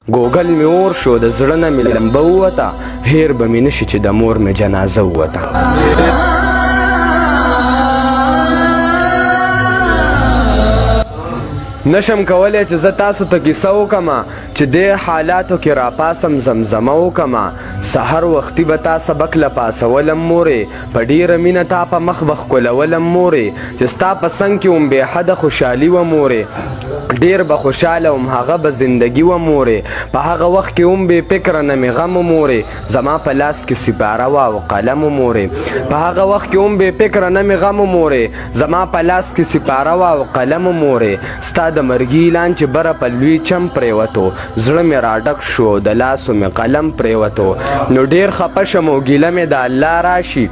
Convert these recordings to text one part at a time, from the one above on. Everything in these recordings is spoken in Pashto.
ګوګل مې اور شو د زړه نه مې لمبه ووته هیر به مې نشي چې د مور مې جنازه ووته نشم کولی چې زه تاسو ته کیسه وکړمه چې دې حالاتو کې راپاسم زمزمه وکړمه سحر وختي به تا سبق لپاسولم مورې په ډېره مینه تا په مخ به ښکلولم مورې چې ستا په څنګ کې وم بېحده خوشحالي وه مورې ډېر به خوشحاله وم هغه به زندګي وه مورې په هغه وخت کې هم بې فکره نه مې غم و مورې زما په لاس کې سپاره وه او قلم و مورې په هغه وخت کې هم بې فکره نه مې غم و مورې زما په لاس کې سپاره وه او قلم و مورې ستا د مرګي اعلان چې بره په لوی چم پرېوتو زړه مې راډک شو د لاسو مې قلم پرېوتو نو ډېر خفه شم او ګیله مې د الله راشي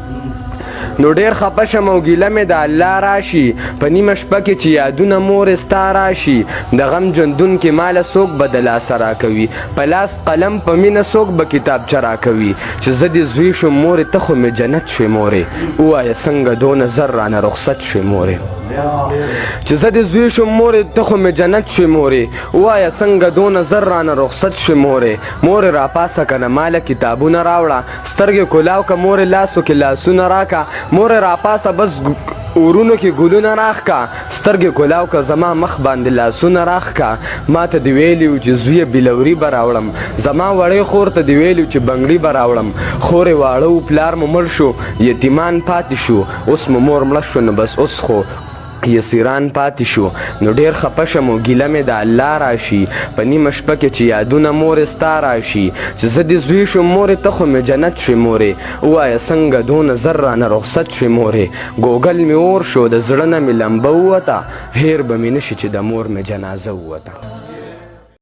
نو ډېر خفه شم او ګیله مې د الله راشي په نیمه شپه کې چې یادونه مورې ستا راشي د غم ژوندون کې ماله څوک به د لاسه راکوي په لاس قلم په مینه څوک به کتابچه راکوي چې زه دې زوی شم مورې ته خو مې جنت شوې مورې ووایه څنګه دونه زر رانه رخصت شوې مورې چې زه دې زوی شم مورې ته خو مې جنت شوې مورې ووایه څنګه دونه زر رانه رخصت شوې مورې راپاسه که نه ماله کتابونه راوړه سترګې کولاو که مورې لاسو کې لاسونه راکه مورې راپاسه بس اورونو کې ګلونه راښکه سترګې کولاو که زما مخ باندې لاسونه راښکه ما ته دې ویلي و چې زویه بلوري به راوړم زما وړې خور ته دې ویلي و چې بنګړي به راوړم خورې واړه و پلار مو مړ شو یتیمان پاتې شو اوس مو مور مړه شو نو بس اوس خو یسیران پاتې شو نو ډېر خفه شم او ګیله مې د الله راشي په نیمه شپه کې چې یادونه مورې ستا راشي چې زه دې زوی شم مورې ته خو مې جنت شوې مورې ووایه څنګه دونه زر رانه رخصت شوې مورې ګوګل مې اور شو د زړه نه مې لمبه ووته هیر به مې نشي چې د مور مې جنازه ووته